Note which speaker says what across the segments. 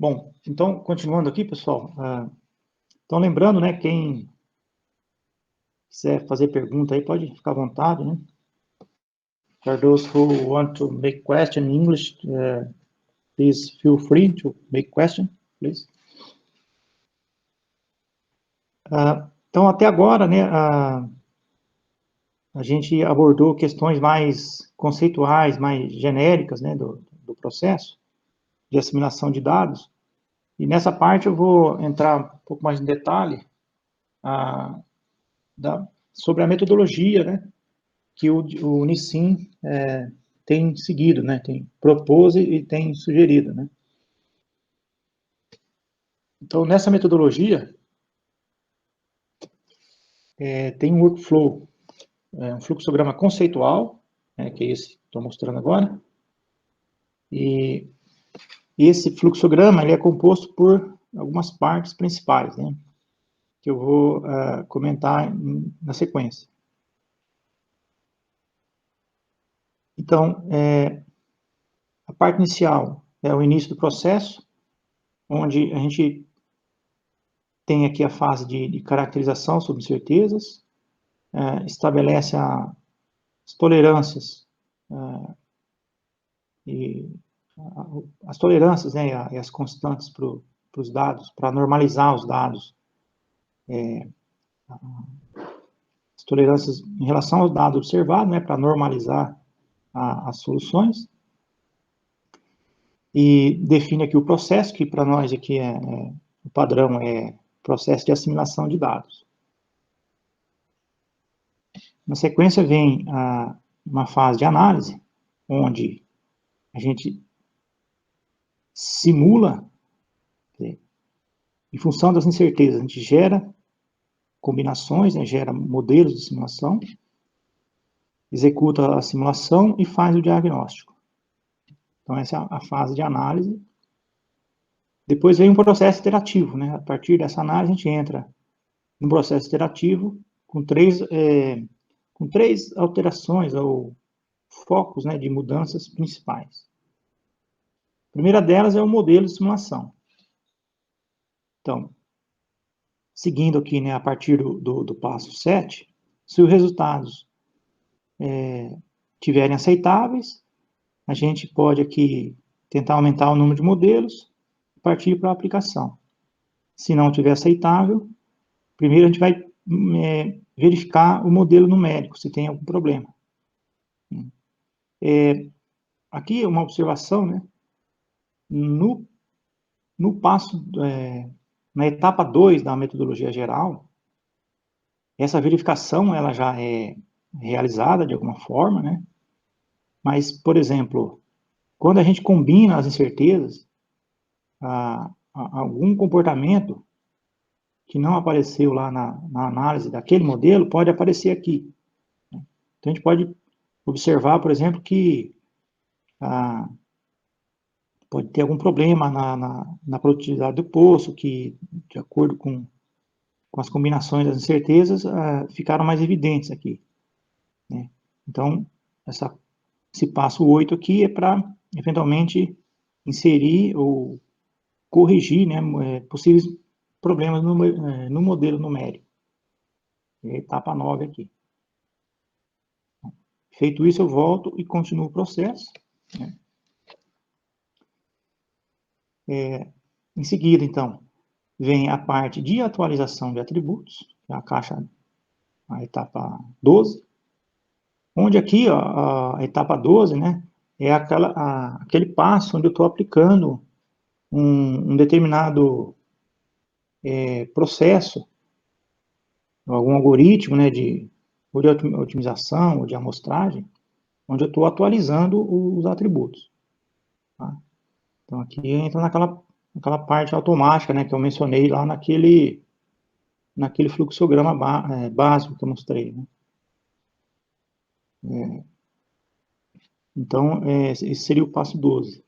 Speaker 1: Bom, então, continuando aqui, pessoal, então lembrando, né, quem quiser fazer pergunta aí, pode ficar à vontade, né? For those who want to make question in English, please feel free to make question, please. Então, até agora, né, a gente abordou questões mais conceituais, mais genéricas, né, do processo de assimilação de dados, e nessa parte eu vou entrar um pouco mais em detalhe sobre a metodologia, né, que o Nissin tem seguido, né, tem propôs e tem sugerido, né. Então, nessa metodologia, tem um workflow, um fluxograma conceitual, né, que é esse que estou mostrando agora, e esse fluxograma ele é composto por algumas partes principais, né, que eu vou comentar na sequência. Então, a parte inicial é o início do processo, onde a gente tem aqui a fase de caracterização sobre certezas, estabelece as tolerâncias, as tolerâncias, né, e as constantes para os dados, para normalizar os dados, as tolerâncias em relação aos dados observados, né, para normalizar as soluções, e define aqui o processo, que para nós aqui o padrão é processo de assimilação de dados. Na sequência vem uma fase de análise, onde a gente simula, em função das incertezas, a gente gera combinações, né, gera modelos de simulação, executa a simulação e faz o diagnóstico. Então, essa é a fase de análise. Depois vem um processo iterativo, né? A partir dessa análise, a gente entra no processo iterativo com três alterações ou focos, né, de mudanças principais. A primeira delas é o modelo de simulação. Então, seguindo aqui, né, a partir do passo 7, se os resultados tiverem aceitáveis, a gente pode aqui tentar aumentar o número de modelos e partir para a aplicação. Se não tiver aceitável, primeiro a gente vai verificar o modelo numérico, se tem algum problema. Aqui uma observação, né? No passo, na etapa 2 da metodologia geral, essa verificação ela já é realizada de alguma forma, né? Mas, por exemplo, quando a gente combina as incertezas, algum comportamento que não apareceu lá na análise daquele modelo pode aparecer aqui. Então, a gente pode observar, por exemplo, que pode ter algum problema na produtividade do poço, que, de acordo com as combinações das incertezas, ficaram mais evidentes aqui, né? Então, esse passo 8 aqui é para, eventualmente, inserir ou corrigir, né, possíveis problemas no modelo numérico. É a etapa 9 aqui. Feito isso, eu volto e continuo o processo, né? Em seguida, então, vem a parte de atualização de atributos, a etapa 12, onde aqui, ó, a etapa 12, né, é aquele passo onde eu estou aplicando um determinado processo, algum algoritmo, né, ou de otimização, ou de amostragem, onde eu estou atualizando os atributos. Tá? Então, aqui entra naquela parte automática, né, que eu mencionei lá naquele fluxograma básico que eu mostrei, né? Então, esse seria o passo 12.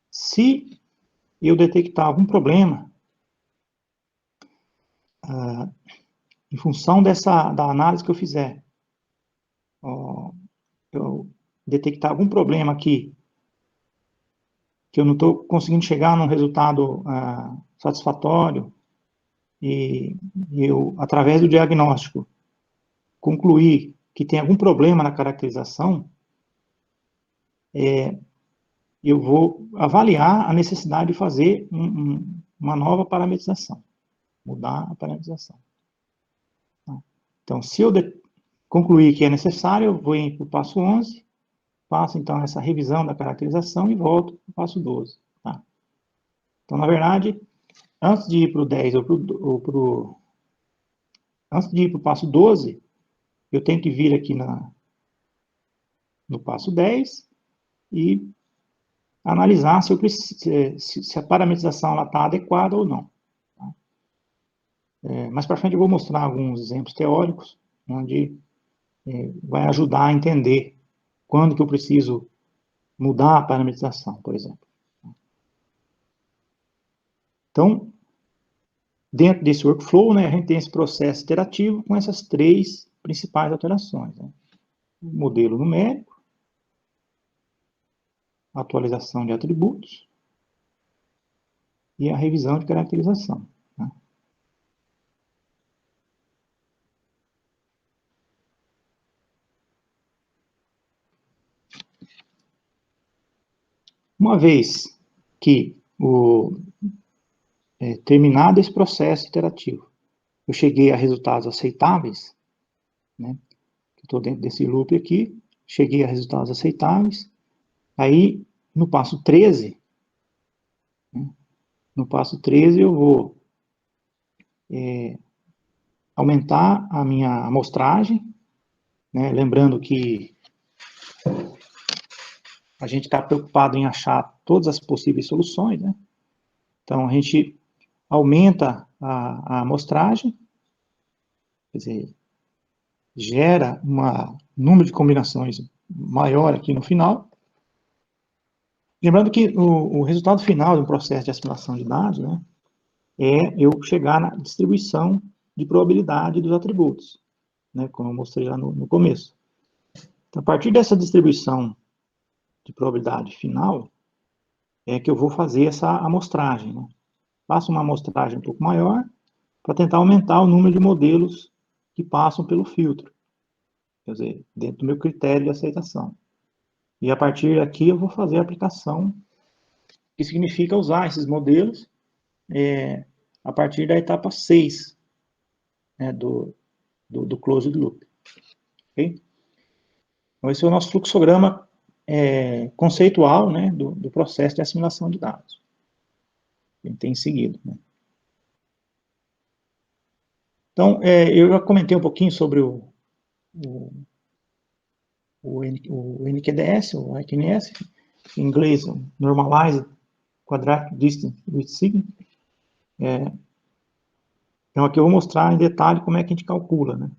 Speaker 1: Se eu detectar algum problema, em função da análise que eu fizer, eu detectar algum problema aqui que eu não estou conseguindo chegar num resultado satisfatório, e eu, através do diagnóstico, concluir que tem algum problema na caracterização, eu vou avaliar a necessidade de fazer uma nova parametrização, mudar a parametrização. Então, se eu concluir que é necessário, eu vou para o passo 11, faço então essa revisão da caracterização e volto para o passo 12. Tá? Então, na verdade, antes de ir para o 10 antes de ir para o passo 12, eu tenho que vir aqui no passo 10 e analisar se a parametrização está adequada ou não. Tá? Mais para frente eu vou mostrar alguns exemplos teóricos, onde vai ajudar a entender quando que eu preciso mudar a parametrização, por exemplo. Então, dentro desse workflow, né, a gente tem esse processo iterativo com essas 3 principais alterações. Né? O modelo numérico, a atualização de atributos e a revisão de caracterização. Tá? Uma vez que terminado esse processo iterativo, eu cheguei a resultados aceitáveis, né? Estou dentro desse loop aqui, cheguei a resultados aceitáveis, aí no passo 13, né? No passo 13 eu vou aumentar a minha amostragem, né? Lembrando que a gente está preocupado em achar todas as possíveis soluções, né? Então, a gente aumenta a amostragem, quer dizer, gera um número de combinações maior aqui no final. Lembrando que o resultado final do processo de assimilação de dados, né, é eu chegar na distribuição de probabilidade dos atributos, né, como eu mostrei lá no começo. Então, a partir dessa distribuição de probabilidade final, é que eu vou fazer essa amostragem. Né? Faço uma amostragem um pouco maior, para tentar aumentar o número de modelos que passam pelo filtro, quer dizer, dentro do meu critério de aceitação. E a partir daqui eu vou fazer a aplicação, que significa usar esses modelos a partir da etapa 6, né, do closed loop. Okay? Então, esse é o nosso fluxograma conceitual, né, do processo de assimilação de dados. A gente tem seguido. Né? Então, eu já comentei um pouquinho sobre o NQDS, o IQNS, em inglês, Normalized Quadratic Distance with Sigma. Então, aqui eu vou mostrar em detalhe como é que a gente calcula. Né?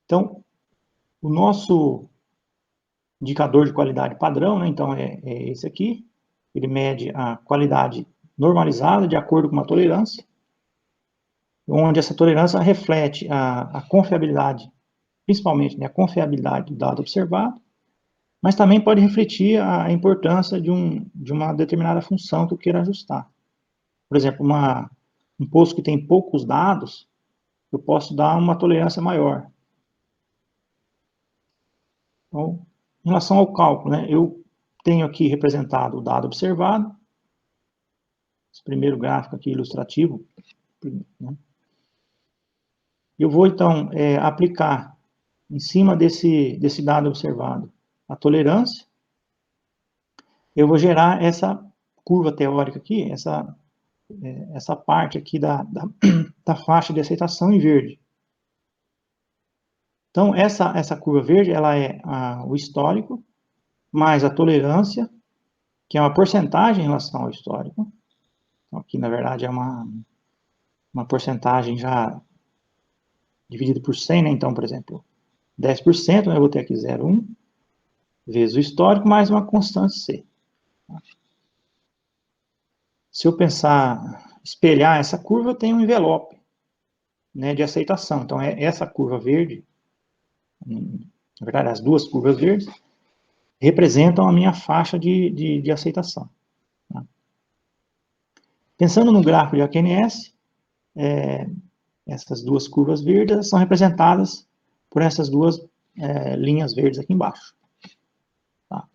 Speaker 1: Então, o nosso indicador de qualidade padrão, né, então, é esse aqui. Ele mede a qualidade normalizada de acordo com uma tolerância, onde essa tolerância reflete a confiabilidade, principalmente, né, a confiabilidade do dado observado, mas também pode refletir a importância de uma determinada função que eu queira ajustar. Por exemplo, um poço que tem poucos dados, eu posso dar uma tolerância maior. Então, em relação ao cálculo, né, eu tenho aqui representado o dado observado, esse primeiro gráfico aqui ilustrativo, né, eu vou, então, aplicar em cima desse dado observado a tolerância, eu vou gerar essa curva teórica aqui, essa parte aqui da faixa de aceitação em verde. Então, essa curva verde, ela é o histórico, mais a tolerância, que é uma porcentagem em relação ao histórico. Então, aqui, na verdade, é uma porcentagem já dividida por 100, né? Então, por exemplo, 10%, né? Eu vou ter aqui 0,1, vezes o histórico, mais uma constante C. Se eu pensar, espelhar essa curva, eu tenho um envelope, né, de aceitação. Então, essa curva verde, na verdade, as duas curvas verdes, representam a minha faixa de aceitação. Tá? Pensando no gráfico de AQNS, essas duas curvas verdes são representadas por essas duas linhas verdes aqui embaixo. Tá?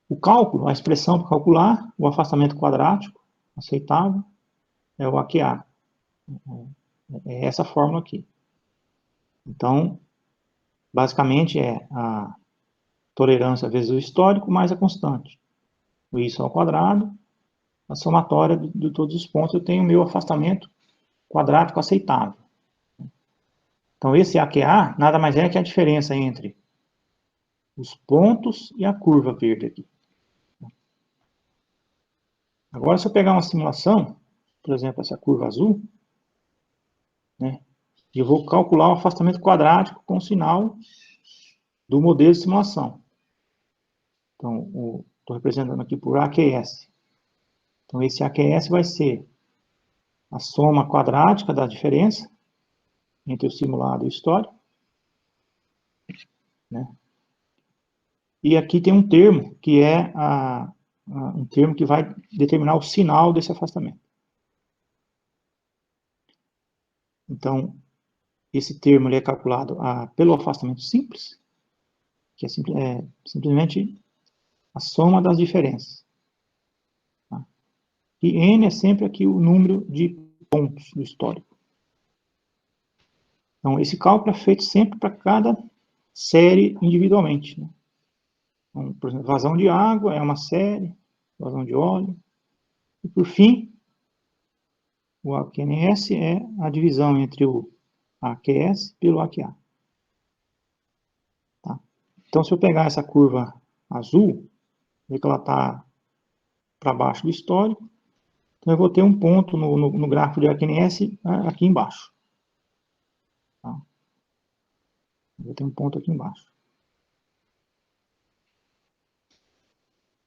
Speaker 1: O cálculo, a expressão para calcular o afastamento quadrático aceitável é o AQA. É essa fórmula aqui. Então, basicamente é a tolerância vezes o histórico mais a constante. O isso ao quadrado, a somatória de todos os pontos, eu tenho o meu afastamento quadrático aceitável. Então, esse AQA nada mais é que a diferença entre os pontos e a curva verde aqui. Agora, se eu pegar uma simulação, por exemplo, essa curva azul, né, eu vou calcular o afastamento quadrático com o sinal do modelo de simulação. Então, estou representando aqui por AQS. Então, esse AQS vai ser a soma quadrática da diferença entre o simulado e o histórico. Né? E aqui tem um termo, que é um termo que vai determinar o sinal desse afastamento. Então, esse termo ele é calculado pelo afastamento simples, que é simplesmente a soma das diferenças. Tá? E N é sempre aqui o número de pontos do histórico. Então, esse cálculo é feito sempre para cada série individualmente. Né? Então, por exemplo, vazão de água é uma série, vazão de óleo. E, por fim, o AQNS é a divisão entre o AQS pelo AQA. Tá? Então, se eu pegar essa curva azul, ver que ela está para baixo do histórico, então eu vou ter um ponto no gráfico de AQNS aqui embaixo. Tá? Eu vou ter um ponto aqui embaixo.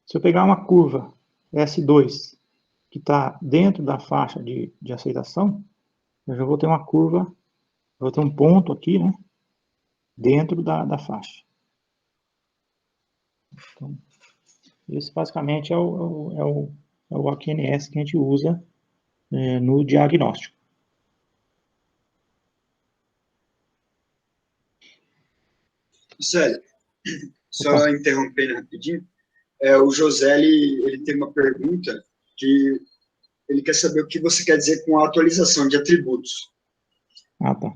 Speaker 1: Se eu pegar uma curva S2, que está dentro da faixa de aceitação, eu já vou ter uma curva, vou ter um ponto aqui, né, dentro da faixa. Então, esse basicamente é o AQNS que a gente usa no diagnóstico.
Speaker 2: José, só interrompendo rapidinho, o José ele tem uma pergunta que ele quer saber o que você quer dizer com a atualização de atributos.
Speaker 1: Ah, tá.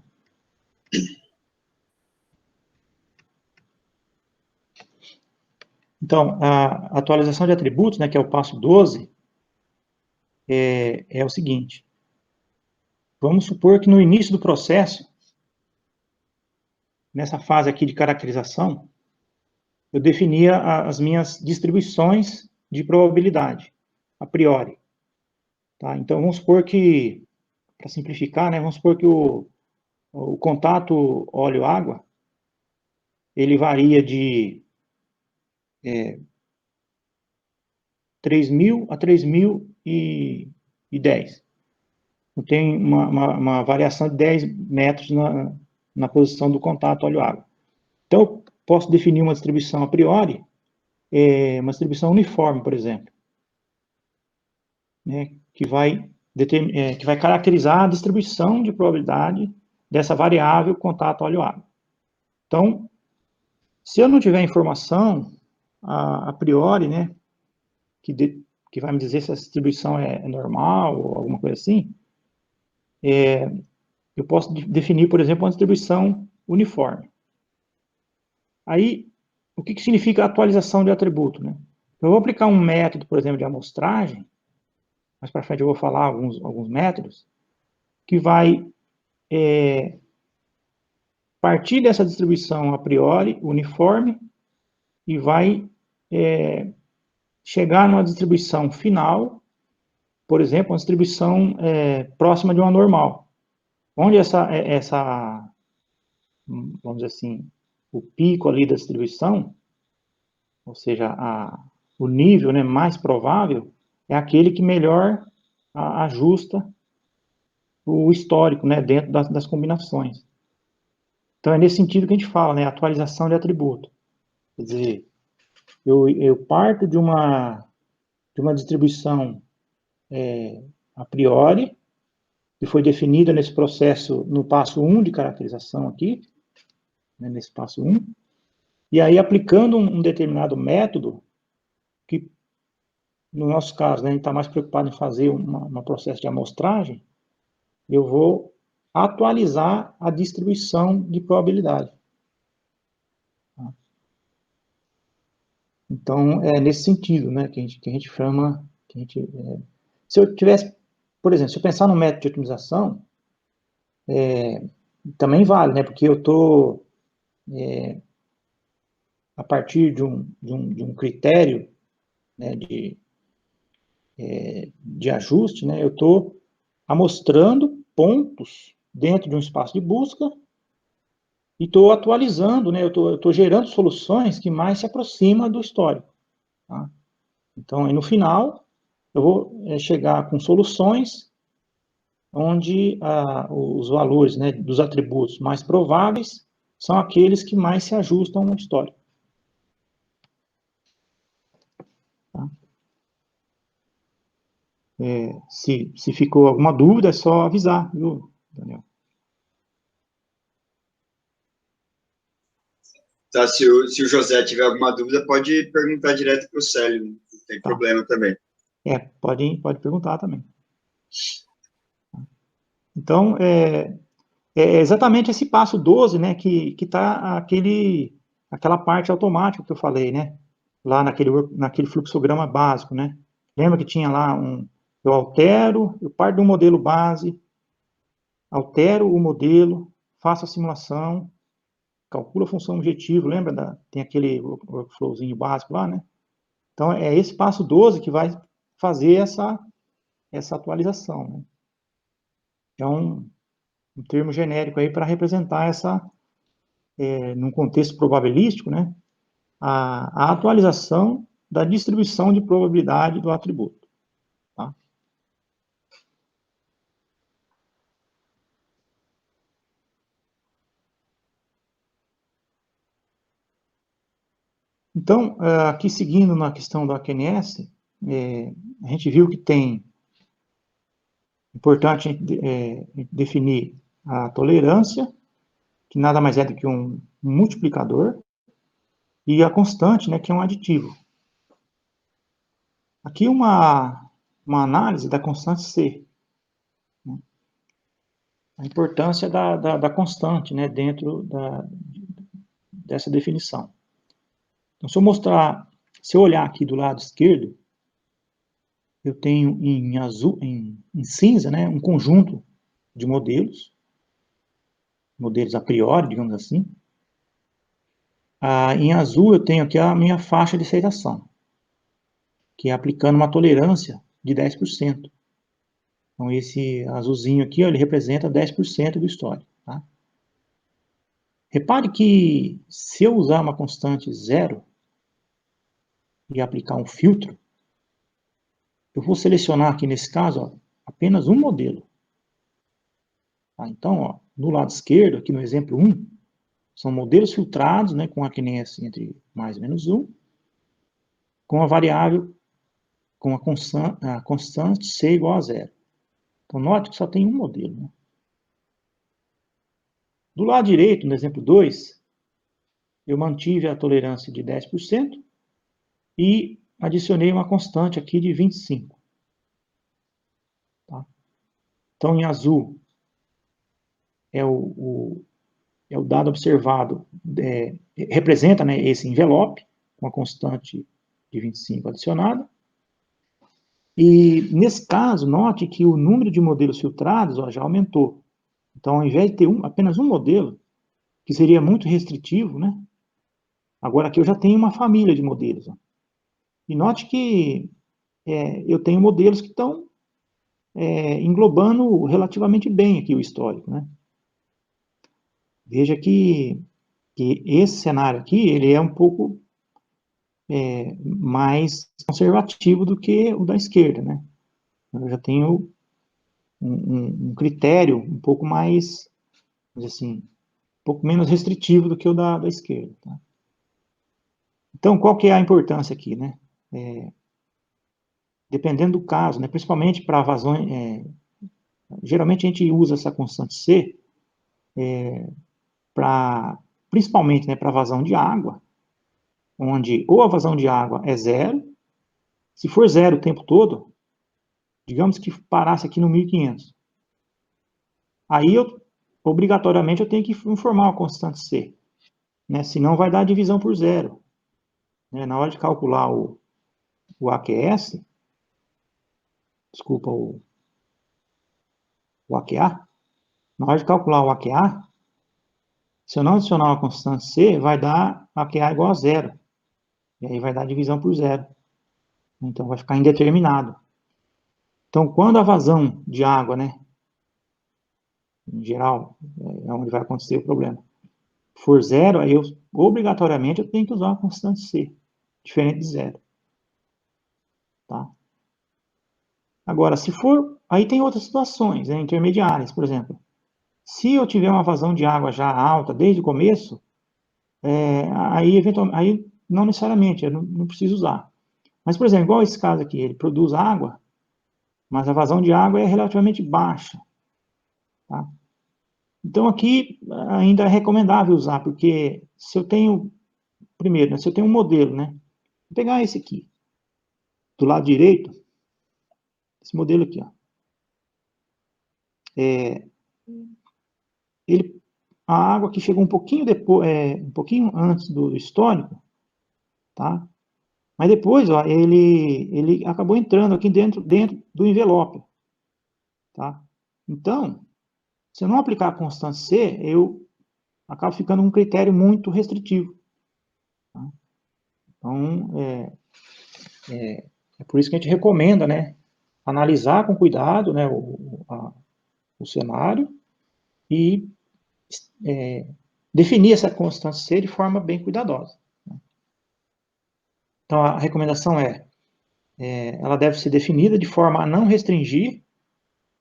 Speaker 1: Então, a atualização de atributos, né, que é o passo 12, é o seguinte. Vamos supor que no início do processo, nessa fase aqui de caracterização, eu definia as minhas distribuições de probabilidade, a priori. Tá? Então, vamos supor que, para simplificar, né, vamos supor que o contato óleo-água, ele varia de 3.000 a 3.010. Tem uma variação de 10 metros na posição do contato óleo-água. Então, eu posso definir uma distribuição a priori, uma distribuição uniforme, por exemplo, né, que vai caracterizar a distribuição de probabilidade dessa variável contato óleo-água. Então, se eu não tiver informação a priori, né, que vai me dizer se essa distribuição é normal ou alguma coisa assim, eu posso definir, por exemplo, uma distribuição uniforme. Aí, o que significa atualização de atributo? Né? Eu vou aplicar um método, por exemplo, de amostragem, mais para frente eu vou falar alguns métodos, que vai partir dessa distribuição a priori uniforme e vai chegar numa distribuição final, por exemplo, uma distribuição próxima de uma normal, onde vamos dizer assim, o pico ali da distribuição, ou seja, o nível, né, mais provável, é aquele que melhor ajusta o histórico, né, dentro das combinações. Então, é nesse sentido que a gente fala, né, atualização de atributo. Quer dizer, eu parto de uma distribuição a priori, que foi definida nesse processo, no passo 1 de caracterização aqui, né, nesse passo 1, e aí aplicando um determinado método, que no nosso caso, né, a gente está mais preocupado em fazer um processo de amostragem, eu vou atualizar a distribuição de probabilidade. Então, é nesse sentido, né, que a gente chama, se eu tivesse, por exemplo, se eu pensar no método de otimização, também vale, né, porque eu estou, a partir de um critério, né, de ajuste, né, eu estou amostrando pontos dentro de um espaço de busca e estou atualizando, né, eu estou gerando soluções que mais se aproximam do histórico. Tá? Então, aí no final, eu vou chegar com soluções onde os valores, né, dos atributos mais prováveis são aqueles que mais se ajustam ao histórico. Tá? Se ficou alguma dúvida, é só avisar, viu, Daniel?
Speaker 2: Tá, se o José tiver alguma dúvida, pode perguntar direto para o Célio, não tem problema também.
Speaker 1: Pode perguntar também. Então, é exatamente esse passo 12, né, que está aquela parte automática que eu falei, né, lá naquele fluxograma básico, né. Lembra que tinha lá eu parto de um modelo base, altero o modelo, faço a simulação, calculo a função objetivo, lembra? Tem aquele workflowzinho básico lá, né? Então, é esse passo 12 que vai fazer essa atualização, né? Então, um termo genérico aí para representar num contexto probabilístico, né? A atualização da distribuição de probabilidade do atributo. Tá? Então, aqui seguindo na questão do AQNS, então, aqui seguindo na questão do AQNS, a gente viu que tem importante definir a tolerância, que nada mais é do que um multiplicador, e a constante, né, que é um aditivo. Aqui uma análise da constante C. Né? A importância da constante, né, dentro dessa definição. Então, se eu olhar aqui do lado esquerdo, eu tenho em azul, em cinza, né, um conjunto de modelos a priori, digamos assim. Em azul eu tenho aqui a minha faixa de aceitação, que é aplicando uma tolerância de 10%. Então, esse azulzinho aqui, ó, ele representa 10% do histórico. Tá? Repare que se eu usar uma constante zero e aplicar um filtro, eu vou selecionar aqui nesse caso ó, apenas um modelo. Tá? Então, ó, no lado esquerdo, aqui no exemplo 1, são modelos filtrados, né, com a QNS entre mais e menos 1, com a variável, com a constante C igual a zero. Então, note que só tem um modelo. Né? Do lado direito, no exemplo 2, eu mantive a tolerância de 10% e adicionei uma constante aqui de 25%. Tá? Então, em azul, é o dado observado, representa, né, esse envelope, com a constante de 25 adicionada. E, nesse caso, note que o número de modelos filtrados ó, já aumentou. Então, ao invés de ter apenas um modelo, que seria muito restritivo, né? Agora aqui eu já tenho uma família de modelos. Ó. E note que eu tenho modelos que estão englobando relativamente bem aqui o histórico, né? Veja que esse cenário aqui, ele é um pouco mais conservativo do que o da esquerda, né? Eu já tenho um critério um pouco mais, vamos dizer assim, um pouco menos restritivo do que o da esquerda. Tá? Então, qual que é a importância aqui, né? Dependendo do caso, né? Principalmente para vazões, geralmente a gente usa essa constante C principalmente, né, para vazão de água, onde ou a vazão de água é zero, se for zero o tempo todo, digamos que parasse aqui no 1500, aí obrigatoriamente eu tenho que informar a constante C, né, senão vai dar divisão por zero. Né, na hora de calcular o AQS, desculpa, o AQA, na hora de calcular o AQA, se eu não adicionar uma constante C, vai dar AQA igual a zero. E aí vai dar divisão por zero. Então vai ficar indeterminado. Então, quando a vazão de água, né, em geral, é onde vai acontecer o problema, for zero, aí obrigatoriamente eu tenho que usar uma constante C, diferente de zero. Tá? Agora, se for, aí tem outras situações, né, intermediárias, por exemplo. Se eu tiver uma vazão de água já alta desde o começo, aí, eventualmente, aí não necessariamente, eu não preciso usar. Mas, por exemplo, igual esse caso aqui, ele produz água, mas a vazão de água é relativamente baixa. Tá? Então, aqui ainda é recomendável usar, porque se eu tenho, primeiro, né, se eu tenho um modelo, né, vou pegar esse aqui, do lado direito, esse modelo aqui, ó, a água que chegou um pouquinho depois, um pouquinho antes do histórico, tá? Mas depois, ó, ele acabou entrando aqui dentro do envelope, tá? Então, se eu não aplicar a constante C, eu acabo ficando um critério muito restritivo. Tá? Então, é por isso que a gente recomenda, né, analisar com cuidado, né, o cenário e definir essa constante C de forma bem cuidadosa. Então, a recomendação ela deve ser definida de forma a não restringir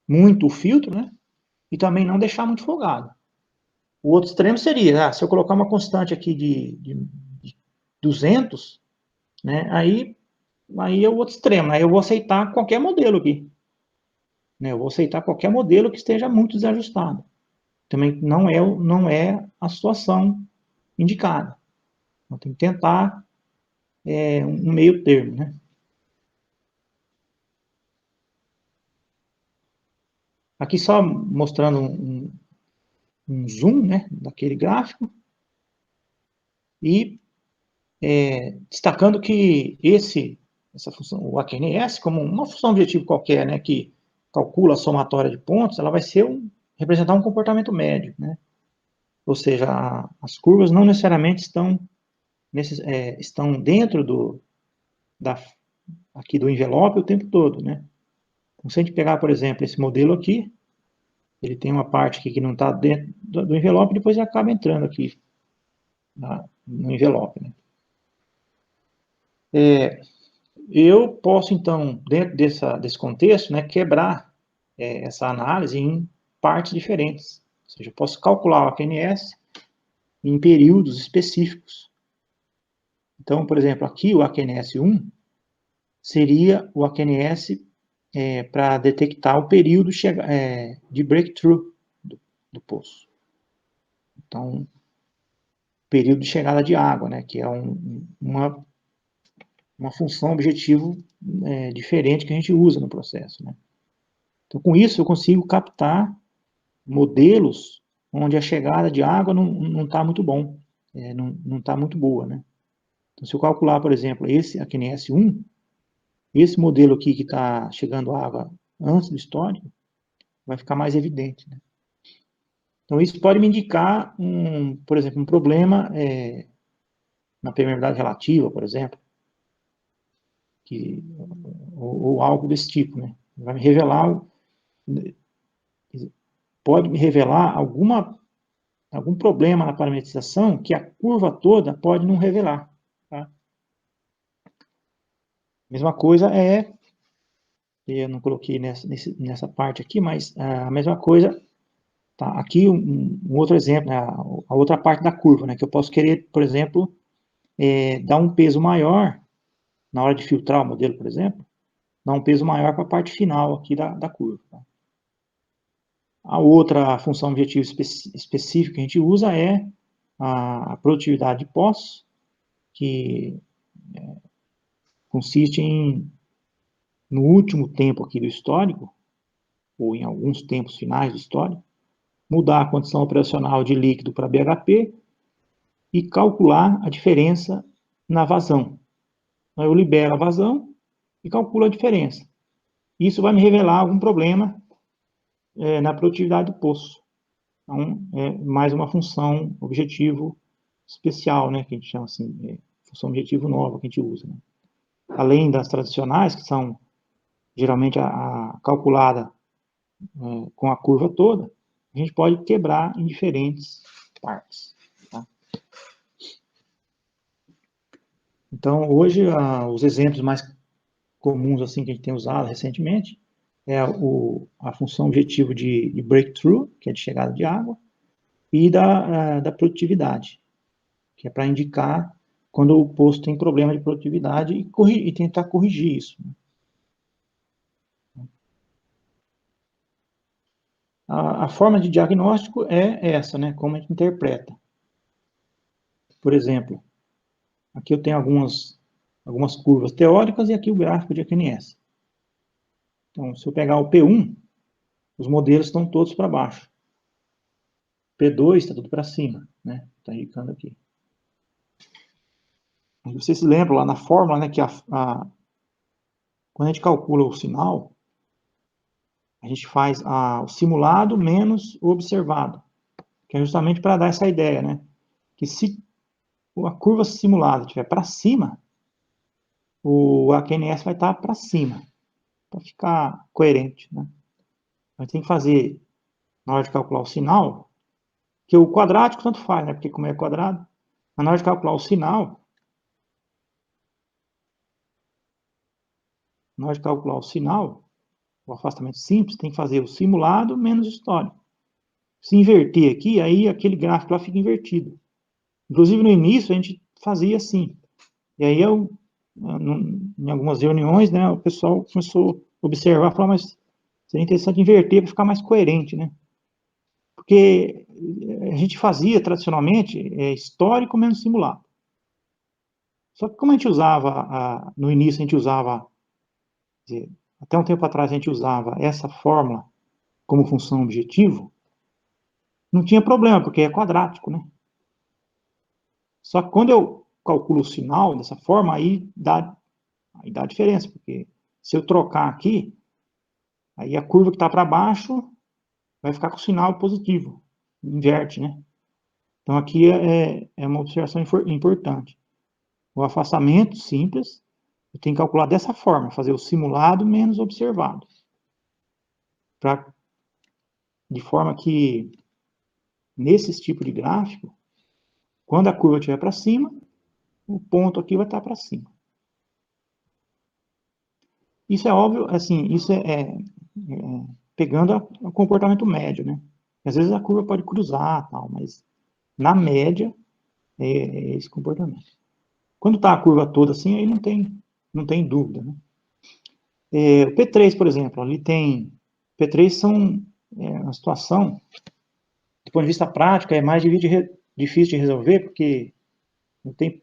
Speaker 1: muito o filtro, né, e também não deixar muito folgado. O outro extremo seria, se eu colocar uma constante aqui de 200, né, aí é o outro extremo, aí eu vou aceitar qualquer modelo aqui. Né, eu vou aceitar qualquer modelo que esteja muito desajustado. Também não é a situação indicada. Então, tem que tentar um meio termo, né? Aqui só mostrando um zoom, né, daquele gráfico e destacando que essa função, o AQNS, como uma função objetiva qualquer, né, que calcula a somatória de pontos, ela vai representar um comportamento médio, né? Ou seja, as curvas não necessariamente estão dentro aqui do envelope o tempo todo, né? Então, se a gente pegar, por exemplo, esse modelo aqui, ele tem uma parte aqui que não está dentro do envelope, depois ele acaba entrando aqui no envelope, né? Eu posso, então, dentro desse contexto, né, quebrar essa análise em partes diferentes. Ou seja, eu posso calcular o AQNS em períodos específicos. Então, por exemplo, aqui o AQNS 1 seria o AQNS para detectar o período de breakthrough do poço. Então, período de chegada de água, né, que é uma função objetivo diferente que a gente usa no processo, né. Então, com isso, eu consigo captar modelos onde a chegada de água não está muito bom, não está muito boa, né. Então, se eu calcular, por exemplo, esse AQNS 1, esse modelo aqui que está chegando água antes do histórico, vai ficar mais evidente, né. Então, isso pode me indicar, por exemplo, um problema na permeabilidade relativa, por exemplo, ou algo desse tipo, né. Vai me revelar, pode me revelar algum problema na parametrização que a curva toda pode não revelar. Tá? Mesma coisa eu não coloquei nessa parte aqui, mas a mesma coisa, tá? Aqui um outro exemplo, né? A outra parte da curva, né? Que eu posso querer, por exemplo, dá um peso maior, na hora de filtrar o modelo, por exemplo, dá um peso maior para a parte final aqui da curva. Tá? A outra função objetiva específica que a gente usa é a produtividade de pós, que consiste em, no último tempo aqui do histórico, ou em alguns tempos finais do histórico, mudar a condição operacional de líquido para BHP e calcular a diferença na vazão. Então, eu libero a vazão e calculo a diferença. Isso vai me revelar algum problema na produtividade do poço. Então, é mais uma função objetivo especial, né, que a gente chama assim, função objetivo nova que a gente usa. Né? Além das tradicionais, que são geralmente a calculada com a curva toda, a gente pode quebrar em diferentes partes. Tá? Então, hoje, os exemplos mais comuns assim, que a gente tem usado recentemente é a função objetivo de breakthrough, que é de chegada de água, e da produtividade, que é para indicar quando o poço tem problema de produtividade e tentar corrigir isso. A forma de diagnóstico é essa, né? Como a gente interpreta. Por exemplo, aqui eu tenho algumas curvas teóricas e aqui o gráfico de AQNS. Então, se eu pegar o P1, os modelos estão todos para baixo. P2 está tudo para cima, né? Está indicando aqui. Vocês se lembram lá na fórmula, né, que quando a gente calcula o sinal, a gente faz o simulado menos o observado, que é justamente para dar essa ideia, né? Que se a curva simulada estiver para cima, o AQNS vai estar para cima, para ficar coerente, né? A gente tem que fazer, na hora de calcular o sinal, que o quadrático tanto faz, né? Porque como é quadrado, mas na hora de calcular o sinal, o afastamento simples, tem que fazer o simulado menos o histórico. Se inverter aqui, aí aquele gráfico lá fica invertido. Inclusive, no início, a gente fazia assim. E aí, em algumas reuniões, né, o pessoal começou a observar, falar, mas seria interessante inverter para ficar mais coerente, né? Porque a gente fazia, tradicionalmente, histórico menos simulado. Só que como a gente usava, no início a gente usava, até um tempo atrás a gente usava essa fórmula como função objetivo, não tinha problema, porque é quadrático, né? Só que quando eu calculo o sinal dessa forma, aí dá diferença, porque se eu trocar aqui, aí a curva que está para baixo vai ficar com o sinal positivo, inverte, né? Então aqui é uma observação importante. O afastamento simples, eu tenho que calcular dessa forma, fazer o simulado menos observado. De forma que, nesse tipo de gráfico, quando a curva estiver para cima, o ponto aqui vai estar para cima. Isso é óbvio, assim, isso pegando o comportamento médio, né? Às vezes a curva pode cruzar, tal, mas na média é esse comportamento. Quando está a curva toda assim, aí não tem dúvida, né? O P3, por exemplo, ali tem... P3 são uma situação, do ponto de vista prático, é mais difícil de resolver, porque não tem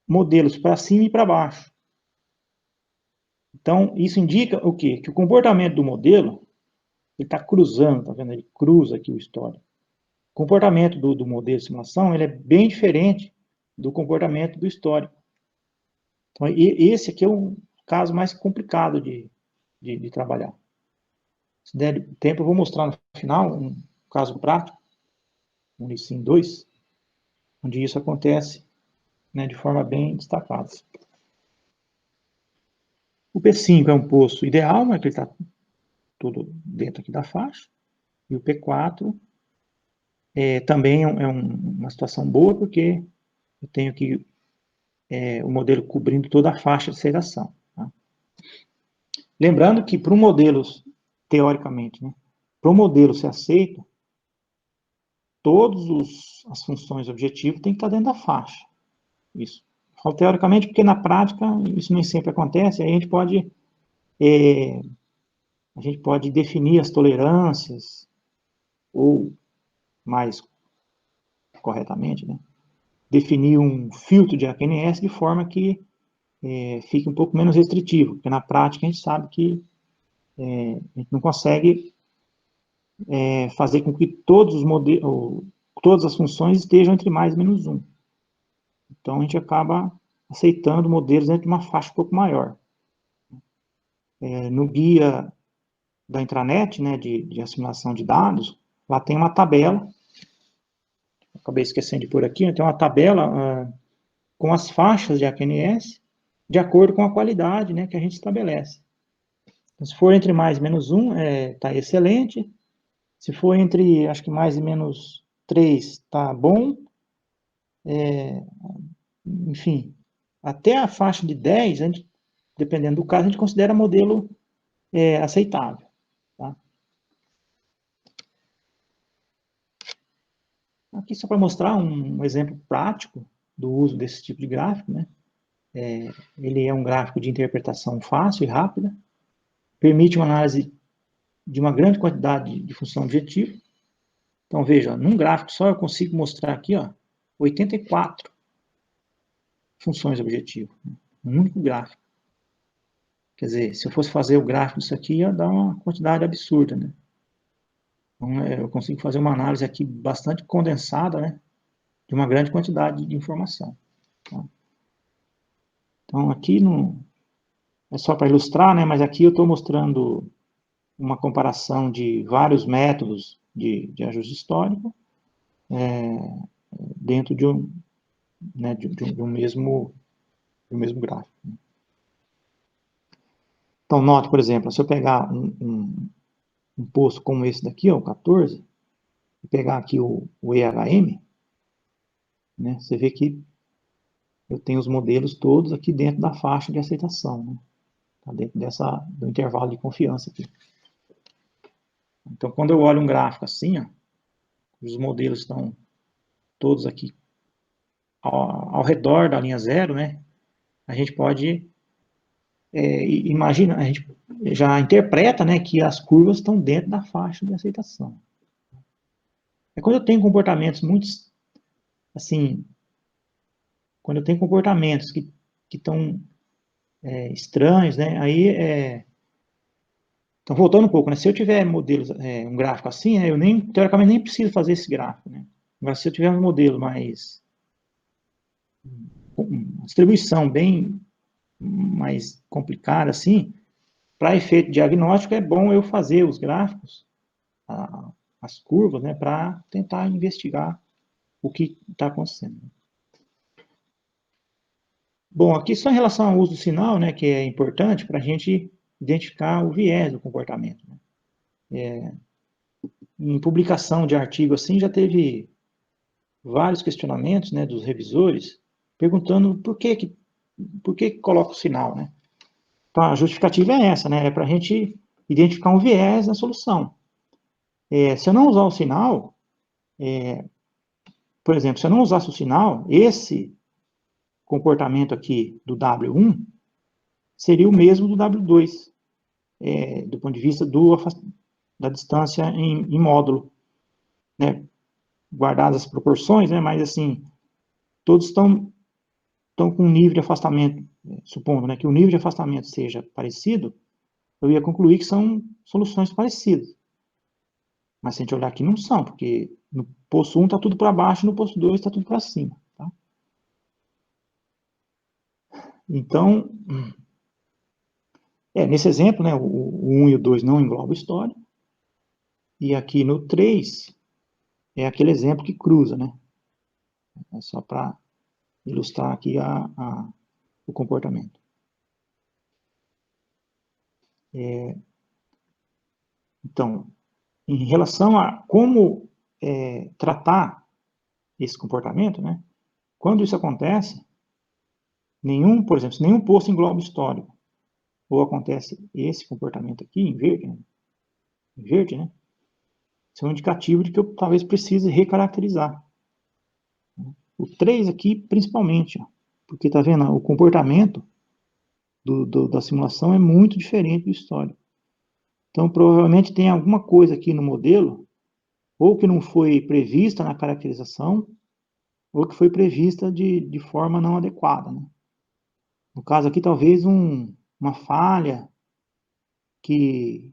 Speaker 1: modelos para cima e para baixo. Então, isso indica o quê? Que o comportamento do modelo, ele está cruzando, tá vendo? Ele cruza aqui o histórico. O comportamento do modelo de simulação, ele é bem diferente do comportamento do histórico. Então, esse aqui é o caso mais complicado de trabalhar. Se der tempo, eu vou mostrar no final um caso prático, um Unicim 2, onde isso acontece, né, de forma bem destacada. O P5 é um poço ideal, mas ele está tudo dentro aqui da faixa. E o P4 também é uma situação boa, porque eu tenho aqui o modelo cobrindo toda a faixa de sedação. Tá? Lembrando que para um modelo, teoricamente, né, para o modelo ser aceito, todas as funções objetivas têm que estar dentro da faixa. Isso. Falo teoricamente porque na prática isso nem sempre acontece, aí a gente pode definir as tolerâncias, ou mais corretamente, né, definir um filtro de AQNS de forma que fique um pouco menos restritivo, porque na prática a gente sabe que a gente não consegue fazer com que todos os modelos, todas as funções estejam entre mais e menos 1. Então a gente acaba aceitando modelos dentro de uma faixa um pouco maior. No guia da intranet, né, de assimilação de dados, lá tem uma tabela, acabei esquecendo de pôr aqui, né, tem uma tabela com as faixas de AQNS, de acordo com a qualidade, né, que a gente estabelece. Então, se for entre mais e menos 1, está excelente. Se for entre, acho que mais e menos 3, está bom. Enfim, até a faixa de 10, dependendo do caso, a gente considera modelo aceitável. Tá? Aqui só para mostrar um exemplo prático do uso desse tipo de gráfico, né? Ele é um gráfico de interpretação fácil e rápida, permite uma análise de uma grande quantidade de função objetiva. Então, veja, num gráfico só eu consigo mostrar aqui, 84 funções objetivas, um único gráfico. Quer dizer, se eu fosse fazer o gráfico disso aqui, ia dar uma quantidade absurda, né? Então, eu consigo fazer uma análise aqui bastante condensada, né, de uma grande quantidade de informação. Tá? Então, aqui é só para ilustrar, né, mas aqui eu estou mostrando uma comparação de vários métodos de ajuste histórico dentro de um mesmo gráfico. Então, note, por exemplo, se eu pegar um posto como esse daqui, o 14, e pegar aqui o EHM, né, você vê que eu tenho os modelos todos aqui dentro da faixa de aceitação, né? Tá dentro do intervalo de confiança aqui. Então, quando eu olho um gráfico assim, os modelos estão todos aqui ao redor da linha zero, né? A gente pode imagina, a gente já interpreta, né, que as curvas estão dentro da faixa de aceitação. Quando eu tenho comportamentos muito, assim, quando eu tenho comportamentos que estão estranhos, né, aí então, voltando um pouco, né, se eu tiver modelos, um gráfico assim, né, eu teoricamente nem preciso fazer esse gráfico, né. Agora, se eu tiver um modelo mais, uma distribuição bem mais complicada, assim, para efeito diagnóstico, é bom eu fazer os gráficos, as curvas, né, para tentar investigar o que está acontecendo. Bom, aqui só em relação ao uso do sinal, né, que é importante para a gente identificar o viés do comportamento. Né. Em publicação de artigo assim, já teve vários questionamentos, né, dos revisores, perguntando por que coloca o sinal, né? Então, a justificativa é essa, né? É para a gente identificar um viés na solução. Se eu não usar o sinal, por exemplo, se eu não usasse o sinal, esse comportamento aqui do W1 seria o mesmo do W2, do ponto de vista da distância em módulo, né? Guardadas as proporções, né? Mas assim, todos estão com um nível de afastamento, supondo, né, que o nível de afastamento seja parecido, eu ia concluir que são soluções parecidas. Mas se a gente olhar aqui, não são, porque no posto 1 está tudo para baixo, no posto 2 está tudo para cima. Tá? Então, nesse exemplo, né, o 1 e o 2 não englobam história, e aqui no 3 é aquele exemplo que cruza, né? É só para ilustrar aqui o comportamento. Então, em relação a como tratar esse comportamento, né? Quando isso acontece, por exemplo, se nenhum posto engloba histórico, ou acontece esse comportamento aqui, em verde, né? Isso é um indicativo de que eu talvez precise recaracterizar. O 3 aqui, principalmente, Porque, tá vendo, o comportamento da simulação é muito diferente do histórico. Então, provavelmente tem alguma coisa aqui no modelo, ou que não foi prevista na caracterização, ou que foi prevista de forma não adequada, né? No caso aqui, talvez uma falha que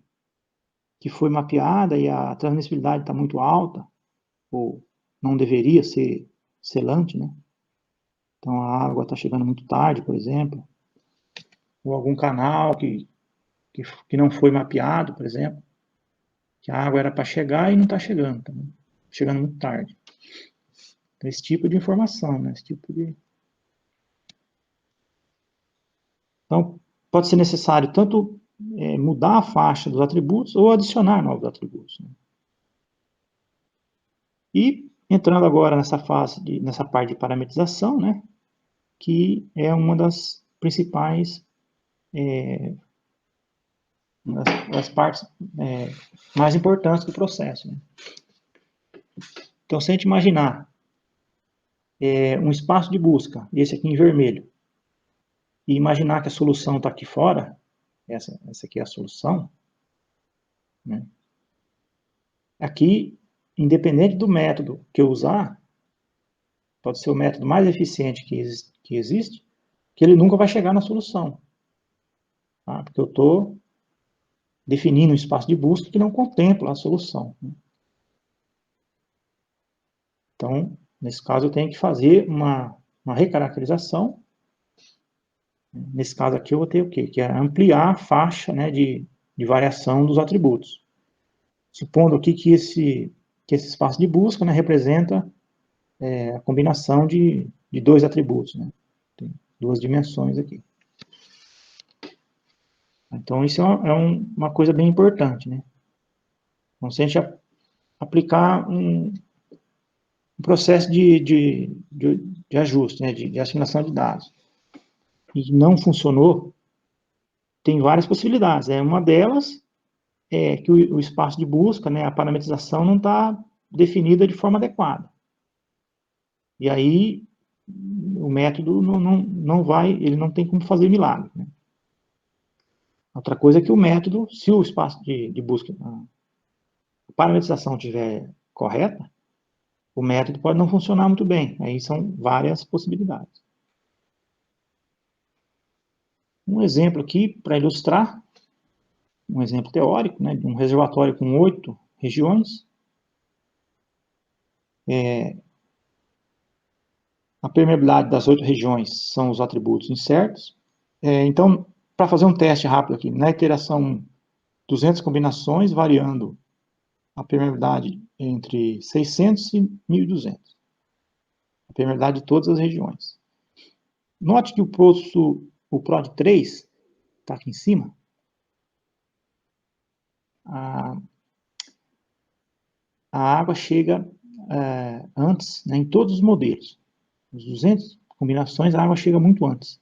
Speaker 1: foi mapeada e a transmissibilidade está muito alta, ou não deveria ser selante, né? Então a água está chegando muito tarde, por exemplo, ou algum canal que não foi mapeado, por exemplo, que a água era para chegar e não está chegando, tá chegando muito tarde. Então, esse tipo de informação, né? Esse tipo de... Então, pode ser necessário tanto mudar a faixa dos atributos ou adicionar novos atributos, né? E entrando agora nessa parte de parametrização, né? Que é uma das principais das partes mais importantes do processo, né? Então, se a gente imaginar um espaço de busca, esse aqui em vermelho, e imaginar que a solução está aqui fora, essa aqui é a solução, né? Aqui, independente do método que eu usar, pode ser o método mais eficiente que existe, que ele nunca vai chegar na solução, tá? Porque eu estou definindo um espaço de busca que não contempla a solução, né? Então, nesse caso, eu tenho que fazer uma recaracterização. Nesse caso aqui, eu vou ter o quê? Que é ampliar a faixa, né, de variação dos atributos. Supondo aqui que esse espaço de busca, né, representa a combinação de dois atributos, né? Tem duas dimensões aqui. Então, isso é uma coisa bem importante, né? Então, se a gente aplicar um processo de ajuste, né, de assimilação de dados, e não funcionou, tem várias possibilidades. Uma delas é que o espaço de busca, né, a parametrização não está definida de forma adequada. E aí, o método não vai, ele não tem como fazer milagre, né? Outra coisa é que o método, se o espaço de busca, a parametrização estiver correta, o método pode não funcionar muito bem. Aí são várias possibilidades. Um exemplo aqui, para ilustrar, um exemplo teórico, né, de um reservatório com 8 regiões. A permeabilidade das 8 regiões são os atributos incertos. Então, para fazer um teste rápido aqui, na iteração 200 combinações, variando a permeabilidade entre 600 e 1.200. A permeabilidade de todas as regiões. Note que o PROD 3 está aqui em cima. A água chega antes, né, em todos os modelos. Os 200 combinações, a água chega muito antes.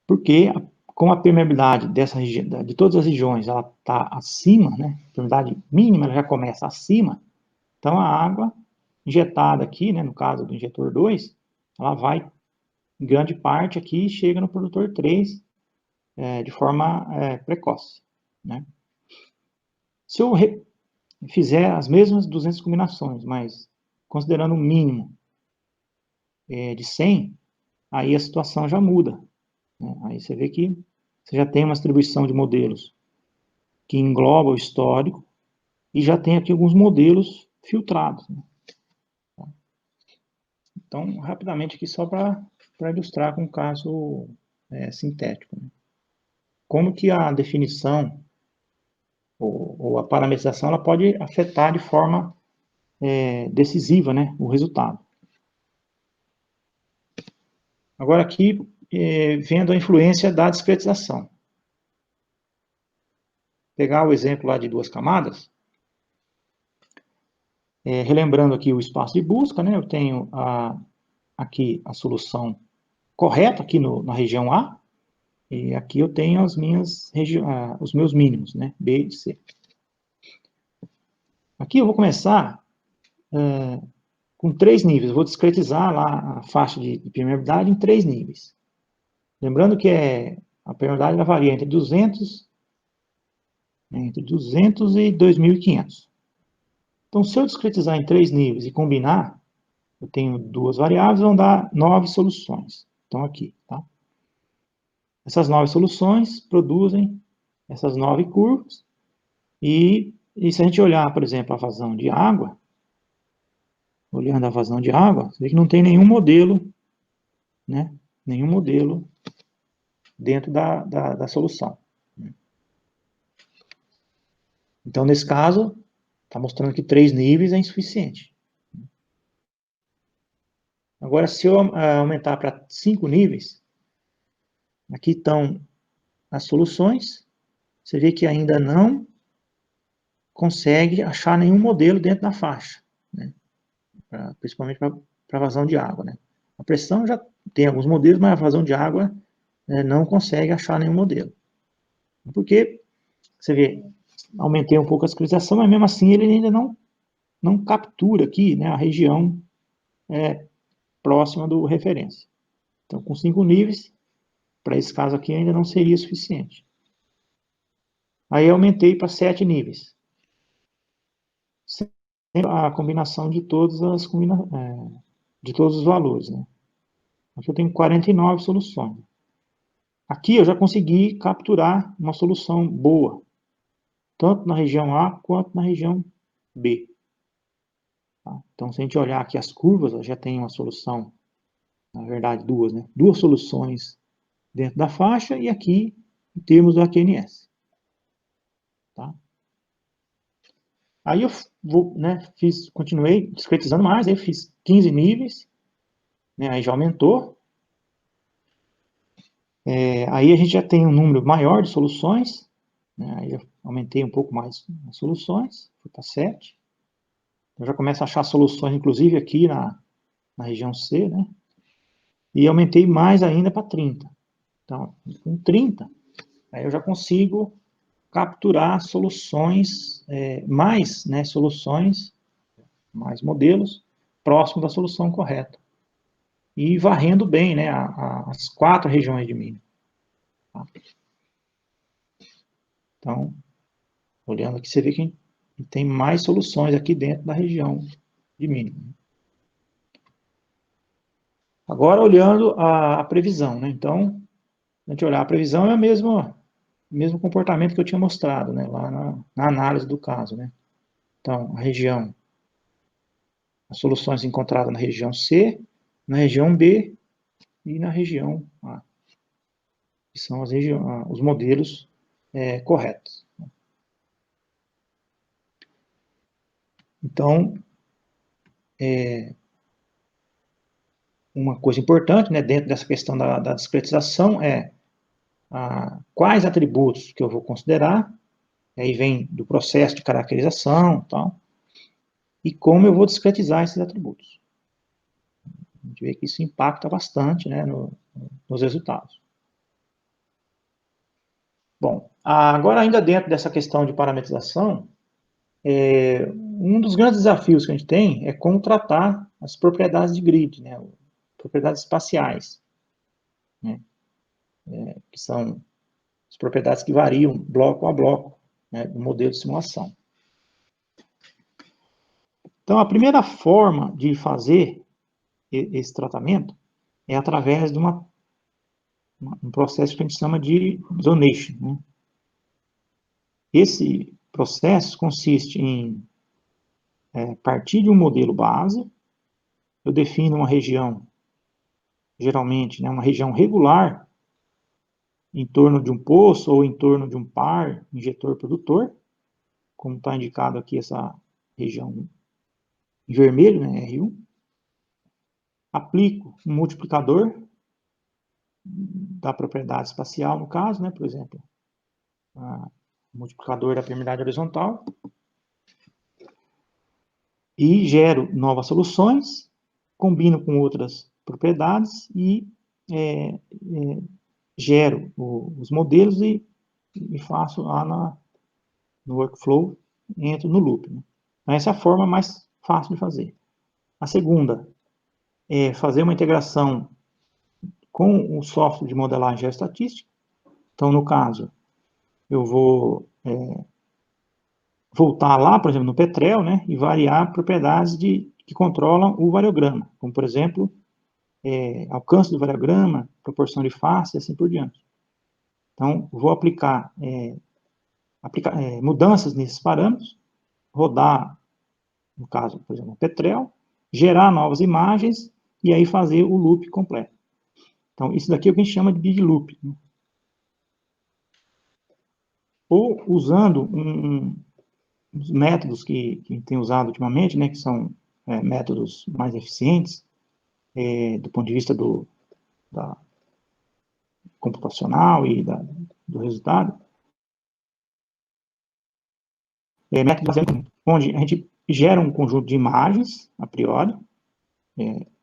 Speaker 1: Porque, como a permeabilidade de todas as regiões, ela está acima, né, a permeabilidade mínima ela já começa acima, então a água injetada aqui, né, no caso do injetor 2, ela vai, em grande parte aqui, chega no produtor 3 de forma precoce, né? Se eu fizer as mesmas 200 combinações, mas considerando um mínimo de 100, aí a situação já muda, né? Aí você vê que você já tem uma distribuição de modelos que engloba o histórico e já tem aqui alguns modelos filtrados, né? Então, rapidamente aqui só para ilustrar com um caso sintético, né? Como que a definição ou a parametrização ela pode afetar de forma decisiva, né, o resultado. Agora aqui, vendo a influência da discretização. Pegar o exemplo lá de 2 camadas, relembrando aqui o espaço de busca, né, eu tenho aqui a solução correta, aqui na região A, e aqui eu tenho os meus mínimos, né, B e C. Aqui eu vou começar com 3 níveis. Eu vou discretizar lá a faixa de permeabilidade em 3 níveis. Lembrando que a permeabilidade varia entre 200 e 2.500. Então, se eu discretizar em 3 níveis e combinar, eu tenho 2 variáveis, vão dar 9 soluções. Então, aqui, tá? Essas 9 soluções produzem essas 9 curvas. E se a gente olhar, por exemplo, a vazão de água, olhando a vazão de água, você vê que não tem nenhum modelo, né? Nenhum modelo dentro da solução. Então, nesse caso, está mostrando que 3 níveis é insuficiente. Agora, se eu aumentar para 5 níveis, aqui estão as soluções, você vê que ainda não consegue achar nenhum modelo dentro da faixa, né? Principalmente para vazão de água, né? A pressão já tem alguns modelos, mas a vazão de água, né, não consegue achar nenhum modelo. Porque, você vê, aumentei um pouco a discretização, mas mesmo assim ele ainda não captura aqui, né, a região próxima do referência. Então, com 5 níveis, para esse caso aqui ainda não seria suficiente. Aí aumentei para 7 níveis. A combinação de todos os valores, né? Aqui eu tenho 49 soluções. Aqui eu já consegui capturar uma solução boa, tanto na região A quanto na região B. Tá? Então, se a gente olhar aqui as curvas, eu já tenho uma solução, na verdade duas, né? Duas soluções dentro da faixa e aqui em termos do AQNS. Tá? Aí eu né, continuei discretizando mais, aí fiz 15 níveis, né, aí já aumentou. Aí a gente já tem um número maior de soluções, né, aí eu aumentei um pouco mais as soluções, fui para 7. Eu já começo a achar soluções, inclusive aqui na região C, né, e aumentei mais ainda para 30. Então, com 30, aí eu já consigo capturar soluções, mais soluções, mais modelos, próximo da solução correta. E varrendo bem, né, as 4 regiões de mínimo. Tá? Então, olhando aqui, você vê que tem mais soluções aqui dentro da região de mínimo. Agora, olhando a previsão, né? Então, a gente olhar a previsão é o mesmo comportamento que eu tinha mostrado, né, lá na análise do caso, né? Então, as soluções encontradas na região C, na região B e na região A, que são os modelos corretos. Então, uma coisa importante, né, dentro dessa questão da discretização é quais atributos que eu vou considerar, aí vem do processo de caracterização, tal, e como eu vou discretizar esses atributos. A gente vê que isso impacta bastante, né, nos resultados. Bom, agora ainda dentro dessa questão de parametrização, um dos grandes desafios que a gente tem é como tratar as propriedades de grid, né, propriedades espaciais, né, que são as propriedades que variam bloco a bloco, né, do modelo de simulação. Então, a primeira forma de fazer esse tratamento é através de um processo que a gente chama de zonation, né? Esse processo consiste em partir de um modelo base, eu defino uma região, geralmente, né, uma região regular, em torno de um poço ou em torno de um par injetor-produtor, como está indicado aqui essa região em vermelho, né, R1. Aplico um multiplicador da propriedade espacial, no caso, né, por exemplo, multiplicador da permeabilidade horizontal, e gero novas soluções, combino com outras propriedades e gero os modelos e faço lá no workflow, entro no loop. Né? Então, essa é a forma mais fácil de fazer. A segunda é fazer uma integração com o software de modelagem geoestatística. Então, no caso, eu vou voltar lá, por exemplo, no Petrel, né, e variar propriedades que controlam o variograma, como, por exemplo, alcance do variograma, proporção de face, e assim por diante. Então, vou aplicar mudanças nesses parâmetros, rodar, no caso, por exemplo, no Petrel, gerar novas imagens e aí fazer o loop completo. Então, isso daqui é o que a gente chama de big loop, né? Ou usando os métodos que a gente tem usado ultimamente, né, que são métodos mais eficientes, do ponto de vista da computacional e do resultado, métodos onde a gente gera um conjunto de imagens, a priori,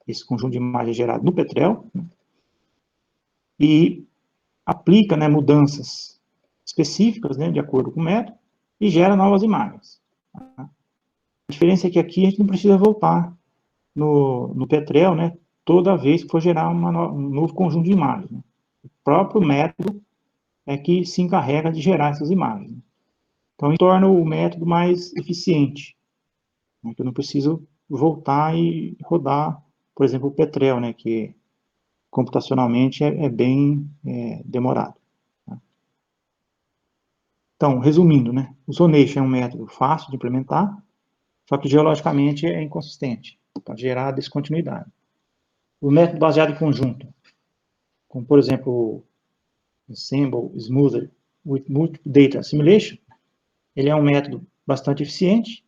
Speaker 1: esse conjunto de imagens gerado no Petrel, né, e aplica, né, mudanças específicas, né, de acordo com o método, e gera novas imagens. A diferença é que aqui a gente não precisa voltar no Petrel, né, toda vez que for gerar um novo conjunto de imagens, né. O próprio método é que se encarrega de gerar essas imagens, né. Então, isso torna o método mais eficiente, né, que eu não preciso voltar e rodar, por exemplo, o Petrel, né, que computacionalmente é bem demorado. Tá? Então, resumindo, né, o Zonation é um método fácil de implementar, só que geologicamente é inconsistente, pode gerar descontinuidade. O método baseado em conjunto, como por exemplo, Ensemble Smoother with Multiple Data Assimilation, ele é um método bastante eficiente,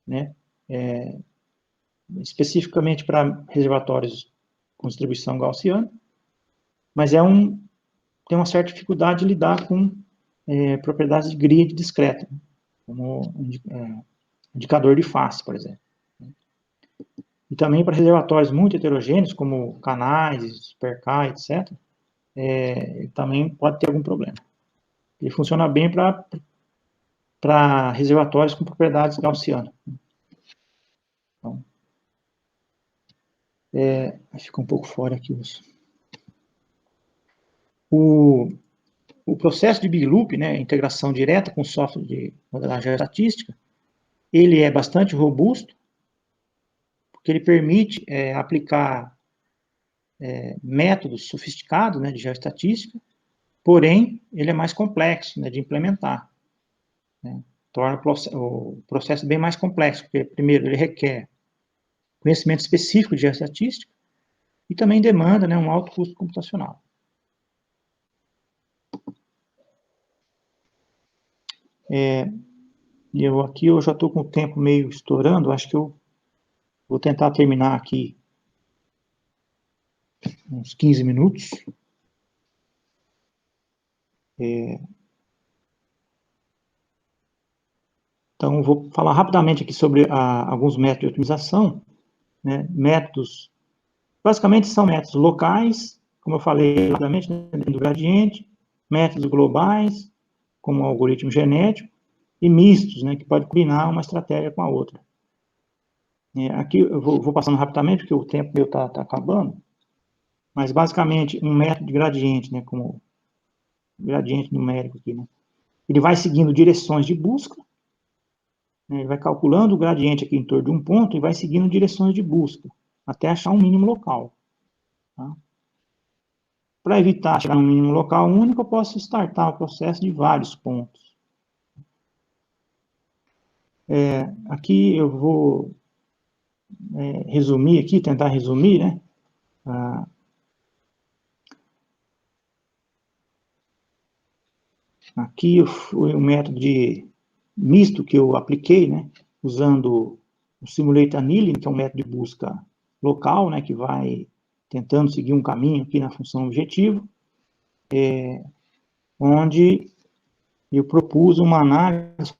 Speaker 1: né, especificamente para reservatórios com distribuição gaussiana, mas tem uma certa dificuldade de lidar com propriedades de grid discreta, como indicador de face, por exemplo. E também para reservatórios muito heterogêneos, como canais, Super-K, etc., também pode ter algum problema. Ele funciona bem para reservatórios com propriedades gaussianas. Então, fica um pouco fora aqui o processo de Big Loop, né, integração direta com software de modelagem estatística, ele é bastante robusto, porque ele permite aplicar métodos sofisticados, né, de geoestatística, porém, ele é mais complexo, né, de implementar, né, torna o processo bem mais complexo, porque, primeiro, ele requer conhecimento específico de geoestatística e também demanda, né, um alto custo computacional. E aqui eu já estou com o tempo meio estourando, acho que eu vou tentar terminar aqui uns 15 minutos. Então, vou falar rapidamente aqui sobre alguns métodos de otimização, né? Métodos, basicamente são métodos locais, como eu falei rapidamente, né, do gradiente, métodos globais, como o algoritmo genético, e mistos, né, que pode combinar uma estratégia com a outra. Aqui eu vou passando rapidamente, porque o tempo meu está acabando, mas basicamente um método de gradiente, né, como gradiente numérico aqui, né, ele vai seguindo direções de busca, né, ele vai calculando o gradiente aqui em torno de um ponto e vai seguindo direções de busca, até achar um mínimo local. Tá? Para evitar chegar num mínimo local único, eu posso startar o processo de vários pontos. Aqui eu vou resumir aqui, tentar resumir, né? Aqui foi um método de misto que eu apliquei, né? Usando o Simulate Annealing, que é um método de busca local, né? Que vai tentando seguir um caminho aqui na função objetivo, onde eu propus uma análise